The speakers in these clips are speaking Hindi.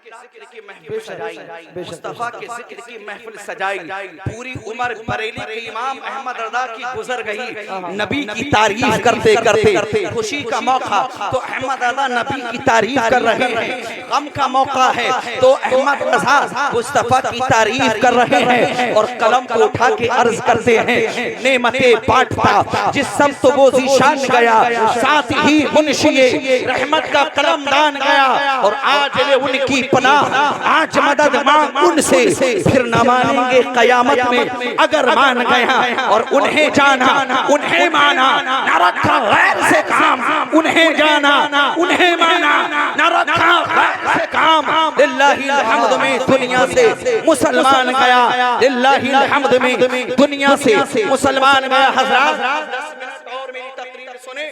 के जिक्र की महफिल सजाई, मुस्तफा के जिक्र की महफिल सजाई। पूरी उम्र बरेली के इमाम अहमद रजा की गुजर गई नबी की तारीफ करते करते। खुशी का मौका तो अहमद रजा नबी की तारीफ कर रहे हैं, गम का मौका है तो अहमद रजा मुस्तफा की तारीफ कर रहे हैं और कलम को उठा के अर्ज करते हैं, नेमते बांटता जिस सब तो वो जीशान गया, साथ ही मुंशिए रहमत का कलम दान गया। और आज ले उनकी पनाह, आज मदद मांग उनसे, फिर न मानेंगे कयामत में अगर मान गया। और उन्हें जाना उन्हें माना, न रखा गैर से काम, उन्हें जाना उन्हें माना, न रखा गैर से काम। लिल्लाहिल हम्द में दुनिया से मुसलमान गया, लिल्लाहिल हम्द में दुनिया से मुसलमान गया। हज़रात 10 मिनट और मेरी तकरीर सुने,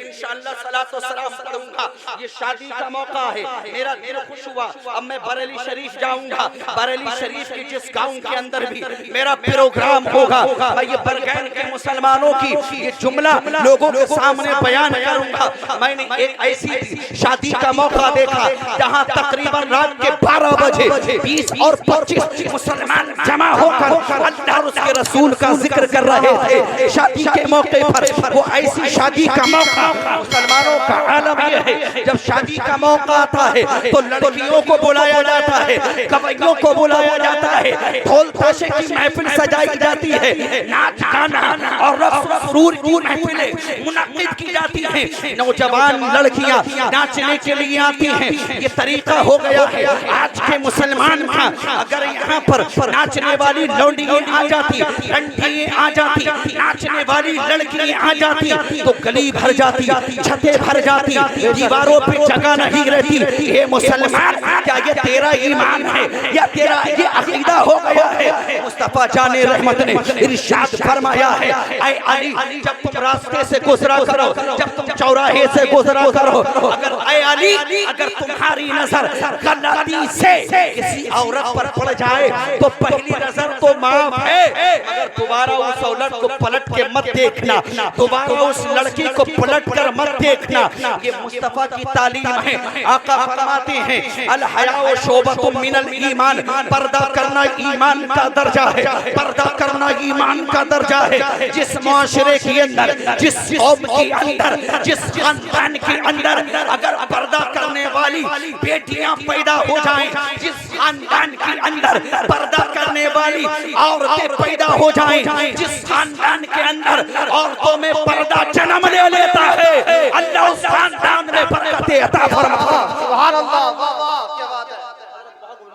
इंशाअल्लाह सलातो सलाम पढ़ूंगा। ये शादी का मौका है, मेरा दिल खुश हुआ। अब मैं बरेली शरीफ जाऊंगा, बरेली शरीफ के जिस गांव के अंदर भी मेरा प्रोग्राम होगा, मैं ये बरगैन के मुसलमानों की ये जुमला लोगों के सामने बयान करूंगा। मैंने एक ऐसी शादी का मौका देखा जहां तकरीबन रात के 12 बजे 20 और 25 मुसलमान जमा होकर अल्लाह और उसके रसूल का जिक्र कर रहे थे। शादी के मौके पर वो ऐसी शादी का मौका, मुसलमानों का आलम ये है, जब शादी का मौका आता है तो लड़कियों को बुलाया जाता है, कवैयों को बुलाया जाता है, ढोल ताशे की महफिल सजाई जाती है, नाच गाना और रफ्स सुरूर की महफिलें मुनक्किद की जाती हैं। नौजवान लड़कियां नाचने के लिए आती हैं। ये तरीका हो गया है आज के मुसलमान का। अगर यहाँ पर नाचने वाली लौंडियां आ जाती, रंडियां आ जाती, नाचने वाली लड़कियां आ जाती तो गली भर जाती, छतें भर जाती, दीवारों पे जगह नहीं रहती। ये मुसलमान, क्या ये तेरा ईमान है या तेरा ये अकीदा हो गया है? मुस्तफा जाने रहमत ने इरशाद फरमाया है, ऐ अली जब तुम रास्ते से गुजरा करो, जब तुम चौराहे से गुजरा करो, अगर ऐ अली अगर तुम्हारी नजर गलती से किसी औरत पर पड़ जाए तो पहली नजर तो माफ है, मगर दोबारा उस औरत को पलट के मत देखना, दोबारा उस लड़की को पलट कर मत देखना। ये मुस्तफा की तालीम है। आका फरमाते हैं अल हया शोबतुम मिनल ईमान, पर्दा करना ईमान का दर्जा है, पर्दा करना ईमान का दर्जा है। जिस मुआशरे के अंदर, जिस कौम के अंदर, जिस खानदान के अंदर अगर पर्दा करने वाली बेटियां पैदा हो जाएं, जिस खानदान के अंदर पर्दा करने वाली औरतें पैदा हो जाएं, जिस खानदान के अंदर औरतों में पर्दा जन्म ले लेता है, अल्लाह उस खानदान में बरकतें अता फरमाता है। सुभान अल्लाह, वाह वाह, क्या बात है।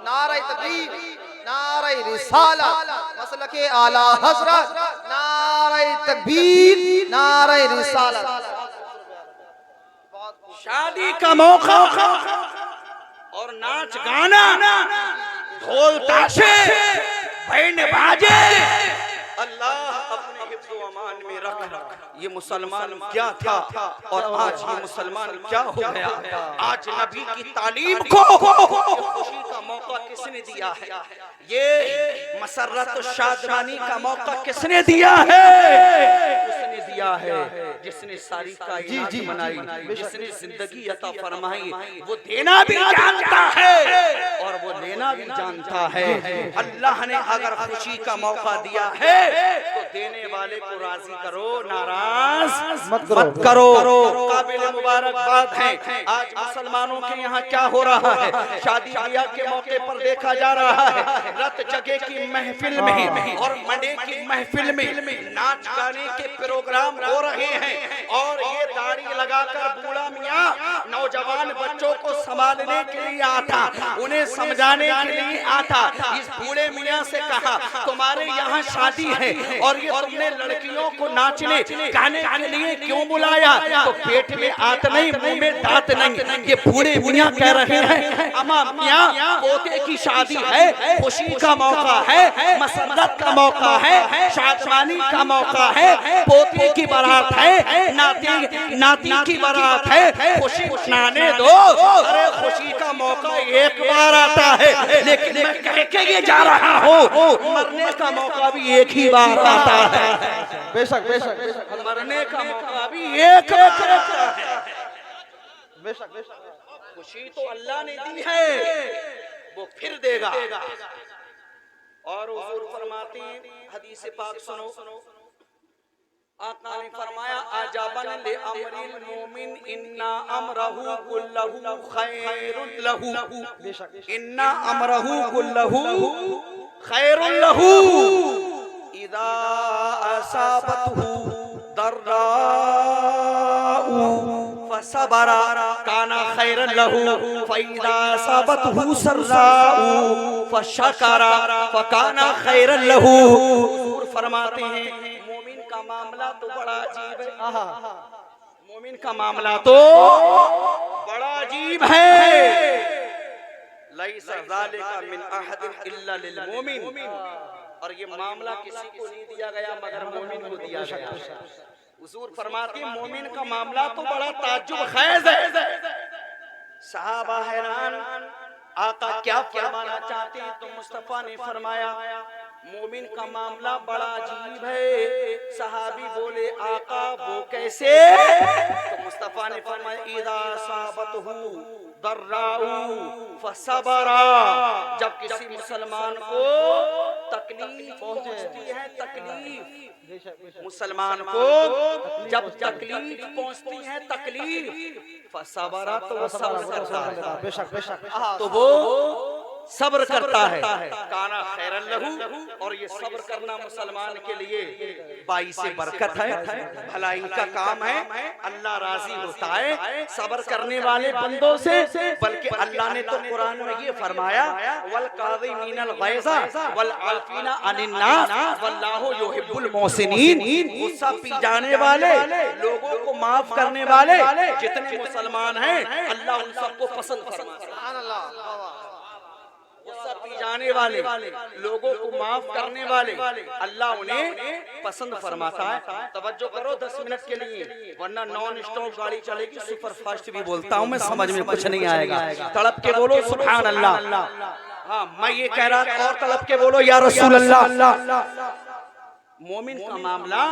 नारे तकबीर, नारे रिसालत, मसलके आला हज़रत, नारे तकबीर, नारे रिसालत। शादी का मौका और नाच गाना, ढोल ताशे, बैंड बाजे, अल्लाह अपने हिफ्ज़ व अमान में रख। ये मुसलमान क्या था और आज ये मुसलमान क्या हो गया? आज नबी की तालीम को खुशी का मौका किसने दिया है? ये मसर्रत और शादमानी का मौका किसने दिया है? उसने दिया है जिसने सारी कायनात बनाई, जिसने जिंदगी अता फरमाई। वो देना भी जानता है और वो लेना भी जानता है। अल्लाह ने अगर खुशी का मौका दिया है तो देने वाले को राजी करो, नाराज मत करो। काबिल मुबारकबाद है आज मुसलमानों के यहाँ क्या हो रहा है। शादी ब्याह के मौके पर देखा जा रहा है रत जगह की महफिल में और मंडे की महफिल में नाच गाने के प्रोग्राम हो रहे हैं और ये दाढ़ी लगाकर बूढ़ा मियाँ नौजवान बच्चों को संभालने के लिए आता, उन्हें समझाने के लिए आता। इस बूढ़े मियाँ से कहा तुम्हारे यहाँ शादी है और ये तुमने लड़कियों को नाचने गाने के लिए क्यों बुलाया? तो पेट में आत नहीं, मुंह में दांत नहीं। ये बूढ़े मियाँ कह रहे हैं अम्मा मियाँ पोते की शादी है, खुशी का मौका है, मसरत का मौका है, शादमानी का मौका है, पोते की बारात है, नाती की बारात है, खुशी मनाने दो। अरे खुशी का मौका एक बार आता है, लेकिन मैं कह के ये जा रहा हूँ मरने का मौका भी एक ही बार आता है। बेशक बेशक बेशक, मरने का मौका भी एक बार आता है। बेशक बेशक। खुशी तो अल्लाह ने दी है वो फिर देगा। और हुजूर फरमाते हैं, हदीस पाक सुनो, आका ने फरमाया अजबन ले अमरिल मोमिन इन्ना अमरहु कुल्लहु खैरुल लहू, इन्ना अमरहु कुल्लहु खैरुल लहू इदा असाबतहु दर्राउ फसबरा काना खैरन लहू फइदा असाबतहु सर्राउ फशकरा फकाना खैरन लहू। हुजूर फरमाते हैं मोमिन का मामला तो बड़ा अजीब है, मोमिन का मामला तो बड़ा अजीब है। लैसा ज़ालिका मिन अहदिन इल्ला लिल मोमिन, और ये मामला किसी को नहीं दिया गया मगर मोमिन को दिया गया। हुजूर फरमाते हैं मोमिन का मामला तो बड़ा ताज्जुब खेज है। सहाबा हैरान, आका क्या फरमाना चाहते हैं? तो मुस्तफा ने फरमाया मोमिन का मामला बड़ा अजीब है। सहाबी बोले आका वो कैसे? तो मुस्तफा ने फरमाया इदा साबतहु दर्राउ फसबरा, जब किसी मुसलमान को तकलीफ पहुंचती है, तकलीफ मुसलमान को जब तकलीफ पहुंचती है, तकलीफ फसबरा तो वो सब्र करता है, बेशक बेशक तो वो सब्र करता है। काना खैरन लहू, और ये सब्र करना मुसलमान के लिए बाई से बरकत है, भलाई का काम है, अल्लाह राजी होता है सब्र करने वाले बंदों से। बल्कि अल्लाह ने तो कुरान में ये फरमाया वल काज़िमीनल गैज़ वल आफीना अनिन नास वल्लाहु युहिब्बुल मोहसिनीन, गुस्सा पी जाने वाले, लोगों को माफ करने वाले जितने मुसलमान हैं अल्लाह उन सबको पसंद फरमाता है। सुभान अल्लाह। गुस्सा पी जाने वाले, लोगों को माफ करने वाले अल्लाह उन्हें पसंद फरमाता है। तवज्जो करो 10 मिनट के लिए, वरना नॉन स्टॉप गाड़ी चलेगी, सुपर फास्ट भी बोलता हूँ मैं, समझ में कुछ नहीं आएगा। तड़प के बोलो सुभान अल्लाह। हाँ मैं ये कह रहा था, और तड़प के बोलो या रसूल अल्लाह। मोमिन का मामला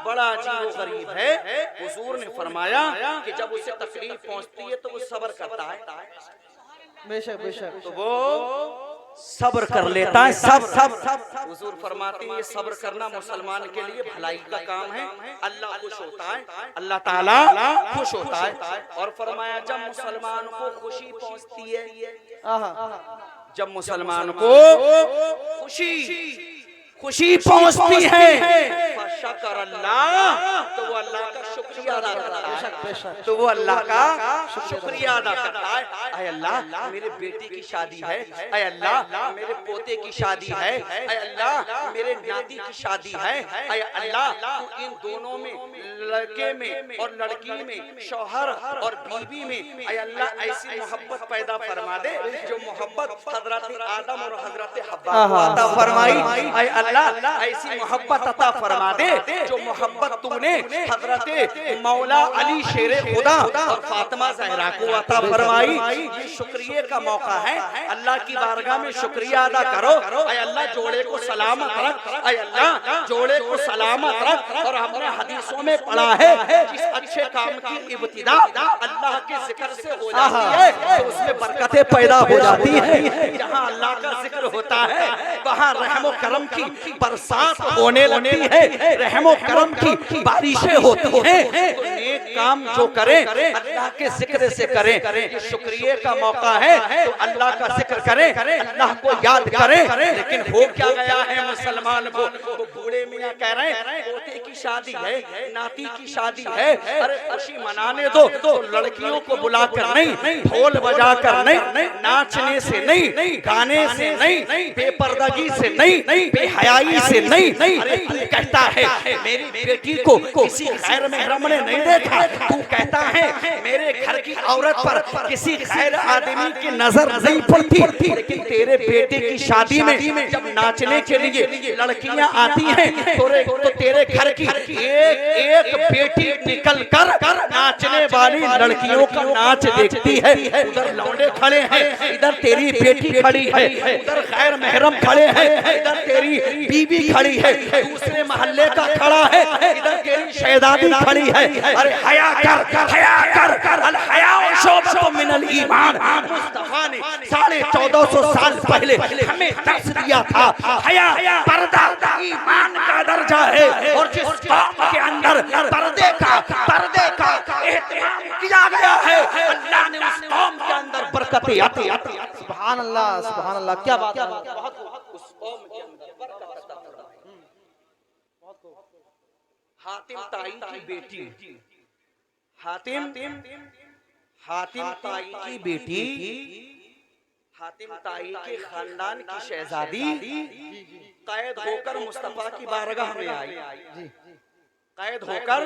बड़ा अजीब गरीब है। हुजूर ने फरमाया कि जब उसे तकलीफ पहुंचती है तो वो सब्र करता है, बेशक बेशक तो वो सब्र कर लेता है। सब हुजूर फरमाते हैं ये सब्र करना मुसलमान के लिए भलाई का काम है, अल्लाह खुश होता है, अल्लाह ताला खुश होता है। और फरमाया जब मुसलमान को खुशी पहुंचती है, जब मुसलमान को खुशी पहुंचती है फशकर अल्लाह, तो वो अल्लाह का शुक्रिया अदा करता है, तो वो अल्लाह का शुक्रिया अदा करता है। ऐ अल्लाह मेरे बेटे की शादी है, ऐ अल्लाह मेरे पोते की शादी है, ऐ अल्लाह मेरे नाती की शादी है, ऐ अल्लाह तू इन दोनों में, लड़के में और लड़की में, शौहर और बीवी में, ऐ अल्लाह ऐसी मोहब्बत पैदा फरमा दे जो मोहब्बत हजरत आदम और हजरत हव्वा को अता फरमाई। ऐ अल्लाह ऐसी मोहब्बत अता फरमा दे जो मोहब्बत तूने हजरत मौला अली शेरे खुदा और फातिमा ज़हरा को अता फरमाई। ये शुक्रिया का मौका है, अल्लाह की बारगाह में शुक्रिया अदा करो। ऐ अल्लाह जोड़े को सलामत रख, ऐ अल्लाह जोड़े को सलामत रख। और हमने हदीसों में पढ़ा है जिस अच्छे काम की इब्तिदा अल्लाह के जिक्र से हो जाती है तो उसमें बरकतें पैदा हो जाती है। जहाँ अल्लाह का जिक्र होता है वहाँ रहमो करम की बरसात होने लगती है, रहमो करम की बारिशें होती हैं। तो नेक काम जो करें अल्लाह के जिक्र से करें, ये शुक्रिया का मौका है तो अल्लाह का जिक्र करें, अल्लाह को याद करें। लेकिन हो क्या गया है मुसलमान को, वो बूढ़े मियाँ कह रहे हैं पोते की शादी है, नाती की शादी है, अरे खुशी मनाने दो तो लड़कियों को बुलाकर नहीं, ढोल बजाकर नहीं, नाचने से नहीं, गाने से नहीं, बेपर्दगी से नहीं, बेहयाई से नहीं। अरे तू कहता है मेरी बेटी को किसी गैर महरम ने नहीं देखा, तू कहता है मेरे घर की औरत पर किसी गैर आदमी की नजर नहीं पड़ती, लेकिन तेरे बेटे की शादी में जब नाचने के लिए लड़कियां आती हैं तो तेरे घर की एक एक बेटी निकल कर नाचने वाली लड़कियों का नाच देखती है। उधर लौंडे खड़े हैं, इधर तेरी बेटी खड़ी है, उधर गैर महरम खड़े हैं, इधर तेरी बीवी खड़ी है, दूसरे मोहल्ले का खड़ा है, इधर तेरी शहजादी खड़ी है। अरे हया कर अल हया शोबतुम मिनल ईमान। मुस्तफा ने 1450 साल पहले हमें दर्श दिया था, हया पर्दा ईमान का दर्जा है। और जिस कौम के अंदर पर्दे का एहतमाम किया गया है, अल्लाह ने उस कौम के अंदर बरकतें आती। सुभान अल्लाह, क्या बात है। उस कौम के अंदर बरकत अता फरमा। हातिम ताई की बेटी, हातिम ताई की बेटी, हातिम ताई के खानदान की शहजादी कैद होकर मुस्तफा की बारगाह में आई। कैद होकर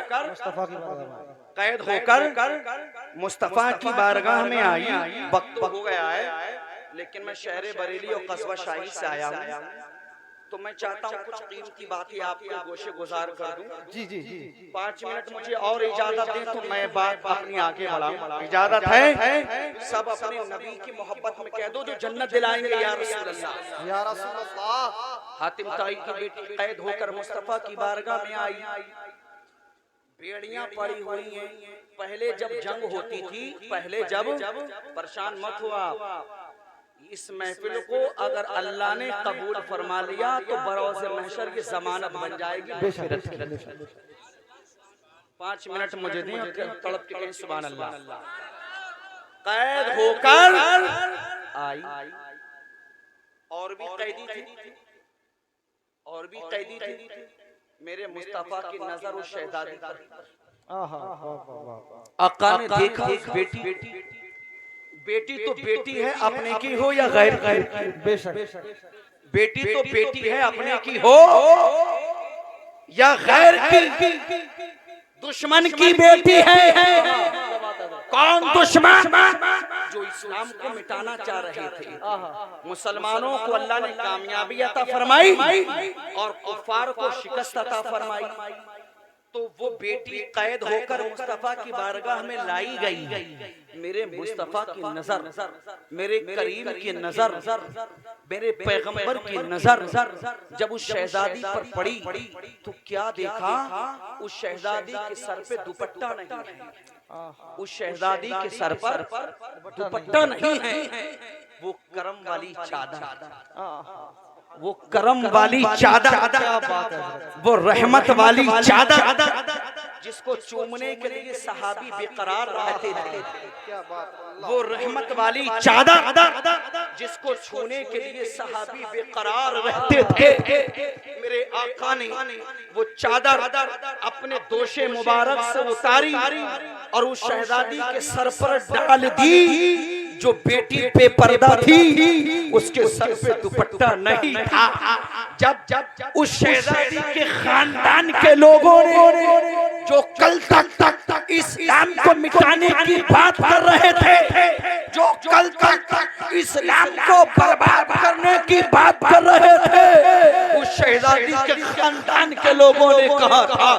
मुस्तफा की बारगाह में आई। वक्त हो गया है, लेकिन मैं शहर बरेली और कस्बा शाही से आया हूँ, तो मैं चाहता हूँ कुछ कीमती बातें आपके गोशे गुजार कर दूं। जी 5 मिनट मुझे और इजाजत दें तो मैं बात अपनी आगे बढ़ाऊं। इजाजत है? सब अपने नबी की मोहब्बत में कह दो जो जन्नत दिलाएंगे या रसूल अल्लाह, या रसूल अल्लाह। हातिम ताई की बेटी कैद होकर मुस्तफा की बारगाह में आई। बेड़ियां पड़ी हुई हैं। पहले जब जंग होती थी, परेशान मत हुआ, इस महफिल को अगर अल्लाह ने कबूल फरमा लिया तो बरोज़े महशर की जमानत बन जाएगी। 5 मिनट मुझे दें और तड़प के कहें सुभान अल्लाह। कैद होकर आई, और भी कैदी थी, मेरे मुस्तफा की नजर उस शहजादी पर। आका ने देखा बेटी तो बेटी है, अपने की हो या गैर की, बेशक बेटी तो बेटी है, अपने की हो या गैर की, दुश्मन की बेटी है। कौन दुश्मन? जो इस्लाम को मिटाना चाह रहे थे। मुसलमानों को अल्लाह ने कामयाबी अता फरमाई और कुफार को शिकस्त अता फरमाई। तो वो बेटी कैद होकर मुस्तफा की बारगाह में लाई गई। मेरे मुस्तफा की नजर, मेरे करीम की नजर, मेरे पैगंबर की नजर जब उस शहजादी पर पड़ी तो क्या देखा? उस शहजादी के सर पे दुपट्टा नहीं है। उस शहजादी के सर पर दुपट्टा नहीं है। वो करम वाली चादर, वो करम वाली चादर, वो रहमत वाली चादर जिसको चूमने के लिए सहाबी बेकरार रहते थे। वो रहमत वाली चादर जिसको छूने के लिए सहाबी बेकरार रहते थे। मेरे आका ने वो चादर अपने दोशे मुबारक से उतारी और उस शहजादी के सर पर डाल दी। जो बेटी पे पर्दा थी उसके सर पे दुपट्टा नहीं था। जब उस शहजादी के खानदान के लोगों ने जो कल तक इस्लाम को मिटाने की बात कर रहे थे, जो कल तक इस्लाम को बर्बाद करने की बात कर रहे थे, उस शहजादी के खानदान के लोगों ने कहा था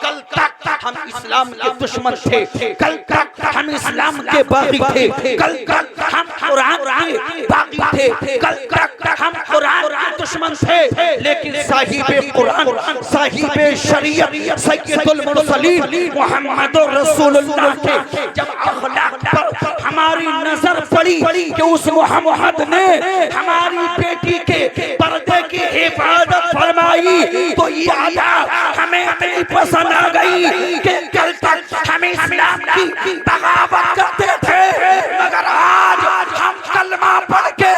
कल तक हम इस्लाम के दुश्मन थे, कल तक हम इस्लाम के बागी थे, कल तक हम कुरान के बागी थे, कल तक हम कुरान के दुश्मन थे। लेकिन साहिबे कुरान, साहिबे शरीयत, सैयदुल मुरसलीन मुहम्मदुर रसूलुल्लाह के जब अखलाक पर हमारी नजर पड़ी कि उस मोहम्मद ने हमारी बेटी के पर्दे की हिफाजत फरमाई, तो ये आदत हमें इतनी पसंद आ गई कि कल तक हम इस्लाम की बगावत करते थे, मगर आज हम कलमा पढ़ के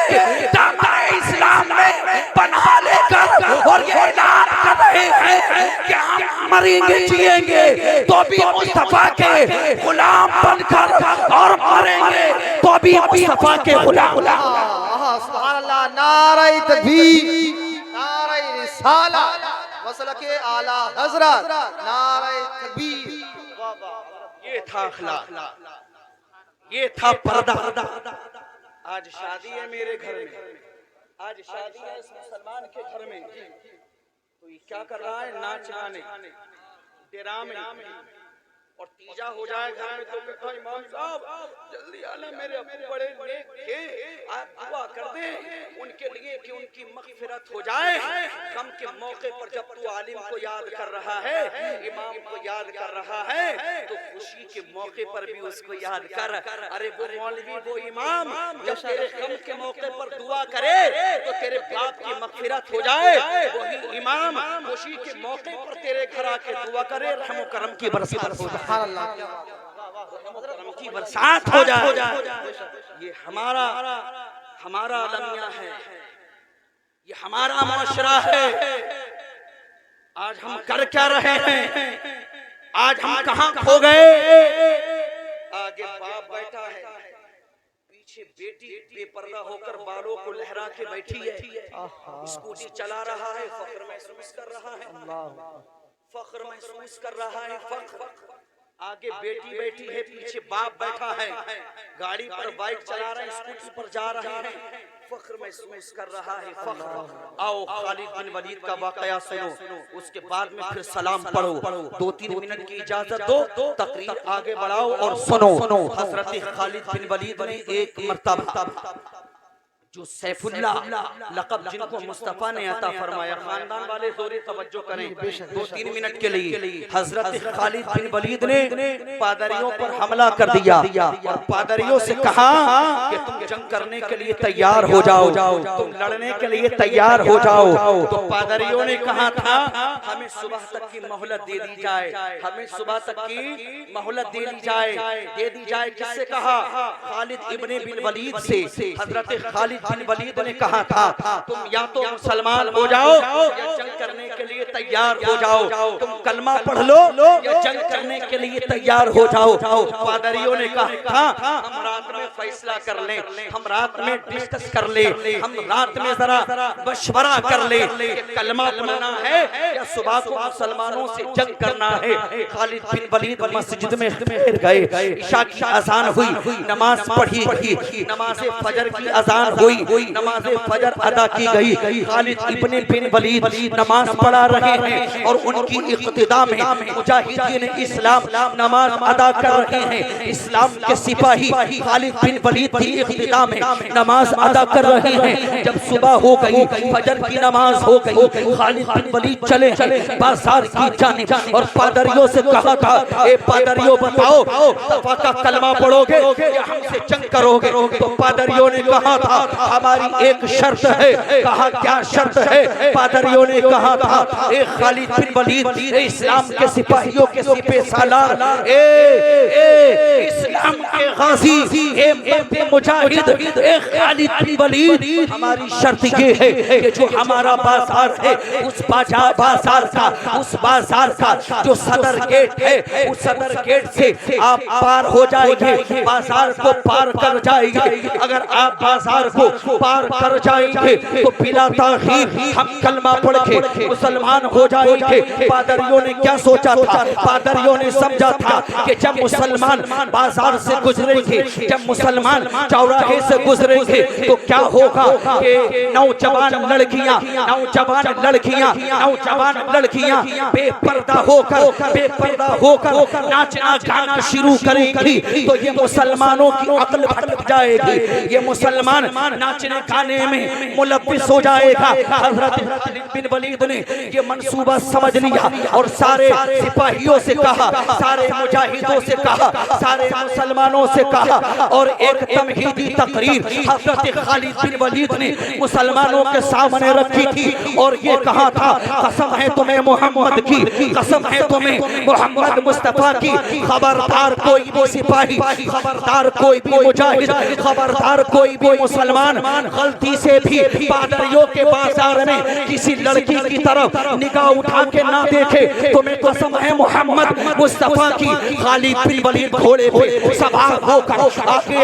दामन इस्लाम में बना लेकर और ये ऐलान कर रहे हैं कि हम मरेंगे जिएंगे तो भी मुस्तफा के गुलाम बनकर और मरेंगे तो भी मुस्तफा के गुलाम। सुभान अल्लाह। नारे तकबीर, नारे रिसालत, मसलके आला हजरत, नारे तकबीर। ये था अखलाक, ये था पर्दा। आज शादी है मेरे घर में, आज शादी है इस मुसलमान के घर में, तो ये क्या कर रहा है? नाच गाने, ड्रामे और तीजा हो जाए घर में तो कहता इमाम साहब जल्दी आना, मेरे अबू बड़े नेक थे, आप दुआ कर दें उनके लिए कि उनकी मग़फ़िरत हो जाए। गम के मौके पर जब तू आलिम को याद कर रहा है, इमाम को याद कर रहा है, तो खुशी के मौके पर भी उसको याद कर। अरे वो मौलवी, वो इमाम जब तेरे गम के मौके पर दुआ करे तो तेरे बाप की मग़फ़िरत हो जाए, वही इमाम खुशी के मौके पर तेरे घर आके दुआ करे, रहम करम की बरसात हो जाए, की बरसात हो जाए। ये हमारा अलमिया है, ये हमारा माशरा है। आज हम कर क्या रहे हैं, आज हम कहां खो गए। आगे बाप बैठा है, पीछे बेटी बेपर्दा होकर बालों को लहरा के बैठी है, स्कूटी चला रहा है, फख्र महसूस कर रहा है, फख्र महसूस कर रहा है, फख्र। आगे बेटी बैठी है, पीछे बाप बैठा है, गाड़ी पर बाइक चला रहे हैं, स्कूटी पर जा रहे हैं, फख्र महसूस कर रहा है, फख्र। आओ खालिद बिन वलीद का वाकया सुनो, उसके बाद में फिर सलाम पढ़ो। 2-3 मिनट की इजाजत दो, तकरीर आगे बढ़ाओ और सुनो। हजरत खालिद बिन वलीद ने एक मर्तबा जो सैफुल्लाह लक़ब जिनको मुस्तफ़ा ने अता फरमाया, खानदान वाले जोरे तवज्जो करें 2-3 मिनट के लिए। हजरत खालिद बिन वलीद ने पादरियों पर हमला कर दिया और पादरियों से कहा कि तुम जंग करने के लिए तैयार हो जाओ, तुम लड़ने के लिए तैयार हो जाओ। तो पादरियों ने कहा था हमें सुबह तक की मोहलत दे दी जाए, हमें सुबह तक की मोहलत दे दी जाए। किससे कहा? खालिद इब्ने बिन वलीद से। हजरत खालिद बिन वलीद ने कहा था तुम या तो मुसलमान हो जाओ या जंग करने के लिए तैयार हो जाओ, तुम कलमा पढ़ लो या जंग करने के लिए तैयार हो जाओ। पादरियों ने कहा था हम रात में फैसला कर लें, हम रात में डिस्कस कर ले, हम रात में जरा मशवरा कर ले, कलमा पढ़ना है या सुबह को मुसलमानों से जंग करना है। खालिद बिन वलीद मस्जिद में फिर गए, इशा की अजान हुई, नमाज पढ़ी, नमाज फजर की अजान हुई, नमाज फजर अदा की गई। खालिद इब्ने बिन वलीद नमाज पढ़ा रहे हैं और उनकी इक्तिदा में मुजाहिदीन इस्लाम नमाज अदा कर रहे हैं। इस्लाम के सिपाही खालिद बिन वलीद की इक्तिदा में नमाज अदा कर रहे हैं। जब सुबह हो गई, फजर की नमाज हो गई, खालिद बिन वलीद चले बाजार की जानिब और पादरियों से कहा था ए पादरियों बताओ सफा का कलमा पढ़ोगे या हमसे जंग करोगे? तो पादरियों ने कहा था हमारी एक शर्त है। कहा क्या शर्त है? पादरियों ने कहा था ए खालिद बिन वलीद, इस्लाम के सिपाहियों के सिपे सालार, इस्लाम के गाजी, मुजाहिद खालिद बिन वलीद, हमारी शर्त ये है कि जो हमारा बाजार है उस बाजार का जो सदर गेट है, उस सदर गेट से आप पार हो जाएंगे, बाजार को पार कर जाएंगे। अगर आप बाजार को पार कर जाएंगे तो बिला ताखीर हम कलमा पढ़ के मुसलमान हो जाएंगे। पादरियों ने क्या सोचा था? पादरियों ने समझा था कि जब मुसलमान बाजार से गुजरेंगे, जब मुसलमान चौराहे से गुजरेंगे तो क्या होगा कि नौजवान लड़कियां बेपर्दा होकर नाचना गाना शुरू करेंगी तो ये मुसलमानों की अक्ल भटक जाएगी, ये मुसलमान नाचने गाने में मुलव्विस हो जाएगा। हजरत खालिद बिन वलीद ने ये मंसूबा समझ लिया और सारे सिपाहियों से कहा, सारे मुजाहिदों से कहा, सारे मुसलमानों से कहा और एक तमहीदी तकरीर हजरत खालिद बिन वलीद ने मुसलमानों के सामने रखी थी और ये कहा था कसम है तुम्हें मोहम्मद की, कसम है तुम्हें मोहम्मद मुस्तफा की, खबरदार कोई भी सिपाही, खबरदार कोई भी मुजाहिद, खबरदार कोई भी मुसलमान गलती से भी पादरियों के बाजार में किसी लड़की की तरफ निगाह उठा के ना देखे, तुम्हें कसम है मोहम्मद मुस्तफा की। खालिद बिन वलीद घोड़े पे सवार होकर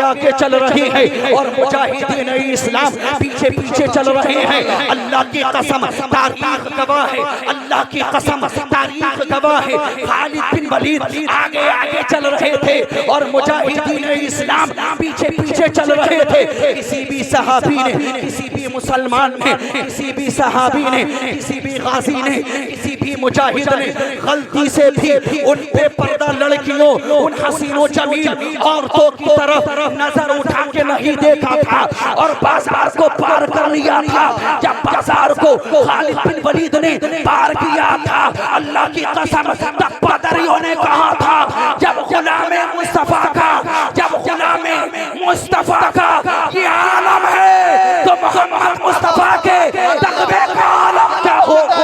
आगे चल रहे हैं और मुजाहिदीन इस्लाम पीछे चल रहे हैं। अल्लाह की कसम तारीख गवाह है, अल्लाह अल्लाह की कसम तारीख गवाह है, खालिद बिन वलीद आगे आगे चल रहे थे और मुजाहिदीन इस्लाम पीछे पीछे चल रहे थे। किसी भी सहाबी ने, किसी भी मुसलमान ने, किसी भी सहाबी ने, किसी भी गाजी ने, किसी भी मुजाहिद ने गलती से भी उन बेपर्दा लड़कियों, उन हसीनों जमील औरतों की तरफ नजर उठा के नहीं देखा था और बाजार को पार कर लिया था। जब बाजार को खालिद बिन वलीद ने पार किया था, अल्लाह की कसम तब बदरियों ने कहा था, जब गुलामे मुस्तफा का, जब गुलामे मुस्तफा का ये आलम है तो मोहम्मद मुस्तफा के तकबे का आलम क्या होगा।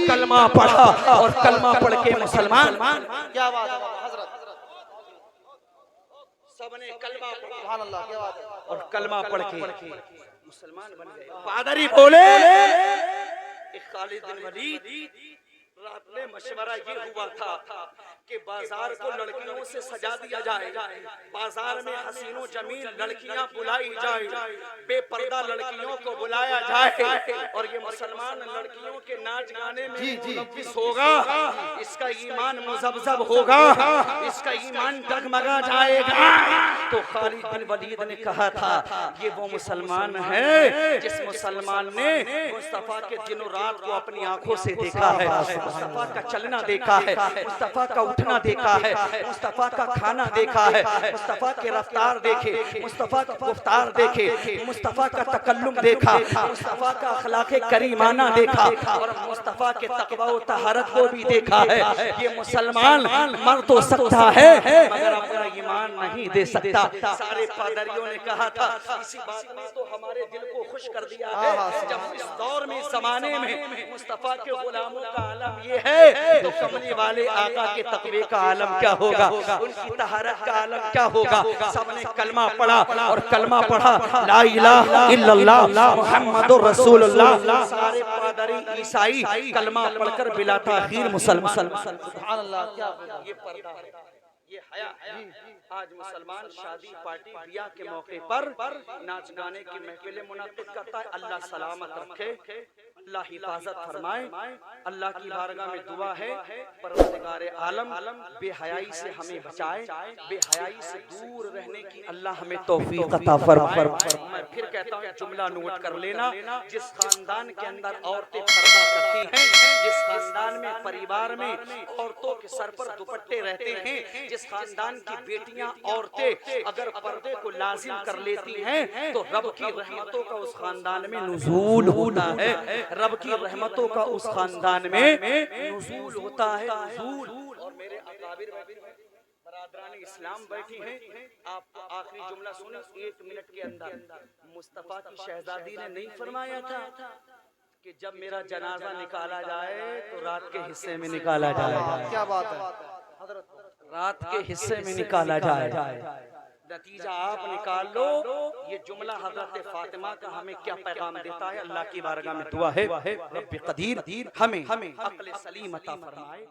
कलमा पढ़ा और कलमा पढ़ के मुसलमान, क्या बात है हजरत, सबने कलमा पढ़ा, सुभान अल्लाह, क्या बात है, और कलमा पढ़ के मुसलमान बन गए। पादरी बोले खालिद बिन वलीद रात में मशवरा ये हुआ था कि बाजार को लड़कियों से सजा दिया जाए, बाजार में हसीनों जमील लड़कियां बुलाई जाए, बेपर्दा लड़कियों को बुलाया जाए और ये मुसलमान लड़कियों के नाच गाने में मुलव्विस होगा, इसका ईमान मुज़ब्ज़ब होगा, इसका ईमान डगमगा जाएगा। तो खालिद बिन वलीद ने कहा था ये वो मुसलमान है जिस मुसलमान ने मुस्तफा के दिनों रात को अपनी आंखों से देखा है, मुस्तफा का चलना देखा है, मुस्तफा का उठना देखा है, मुस्तफा का खाना देखा है, मुस्तफा के रफ्तार देखे, मुस्तफा का गुफ्तार देखे, मुस्तफा का तकल्लुम देखा, मुस्तफा का अखलाक़े करीमाना देखा और मुस्तफा के तक़वा व तहारत को भी देखा है। ये मुसलमान मर तो सकता है मगर अपना ईमान नहीं दे सकता। सारे पादरियों ने कहा था इसी बात ने तो हमारे दिल को खुश कर दिया है। जब इस दौर में, ज़माने में मुस्तफा के गुलामों का आलम ये है तो कमली वाले आका के तक़वे का आलम क्या होगा, उनकी तहारत का आलम क्या होगा। सबने कलमा पढ़ा और कलमा पढ़ा ला इलाहा इल्लल्लाह मुहम्मदुर रसूलुल्लाह। सारे पादरी ईसाई कलमा पढ़कर बिला ताखीर मुसलमान, सुभान अल्लाह, क्या ये पर्दा है, ये हया है। आज मुसलमान शादी पार्टी बियाह के मौके पर नाच गाने की महफिलें मुनाकिद करता है। अल्लाह सलामत रखे, अल्लाह हिफाजत फरमाए। अल्लाह की बारगाह में दुआ है परवरदिगार आलम बेहयाई से हमें बचाए, बेहयाई से दूर रहने की अल्लाह हमें तौफीक अता फरमाए। मैं फिर कहता हूँ जुमला नोट कर लेना, जिस खानदान के अंदर औरतें पर्दा करती हैं, जिस खानदान में परिवार में औरतों के सर पर दुपट्टे रहते हैं, जिस खानदान की बेटियां औरतें अगर पर्दे को लाजिम कर लेती हैं तो रब की रहमतों का उस खानदान में नुज़ूल होता है, रब की रहमतों का उस खानदान में नुज़ूल होता है, नुज़ूल। और मेरे अकाबिर बरादरान इस्लाम बैठी हैं, आप आखिरी जुमला सुने 1 मिनट के अंदर। मुस्तफा की शहजादी ने नहीं फरमाया था कि जब मेरा जनाजा निकाला जाए तो रात के हिस्से में निकाला जाए, क्या बात है, रात के हिस्से में निकाला जाए। नतीजा आप निकाल लो ये जुमला हजरत फातिमा का हमें क्या पैगाम देता है। अल्लाह की बारगाह में दुआ है रब्बे कदीर हमें अक्ल सलीम अता फरमाए।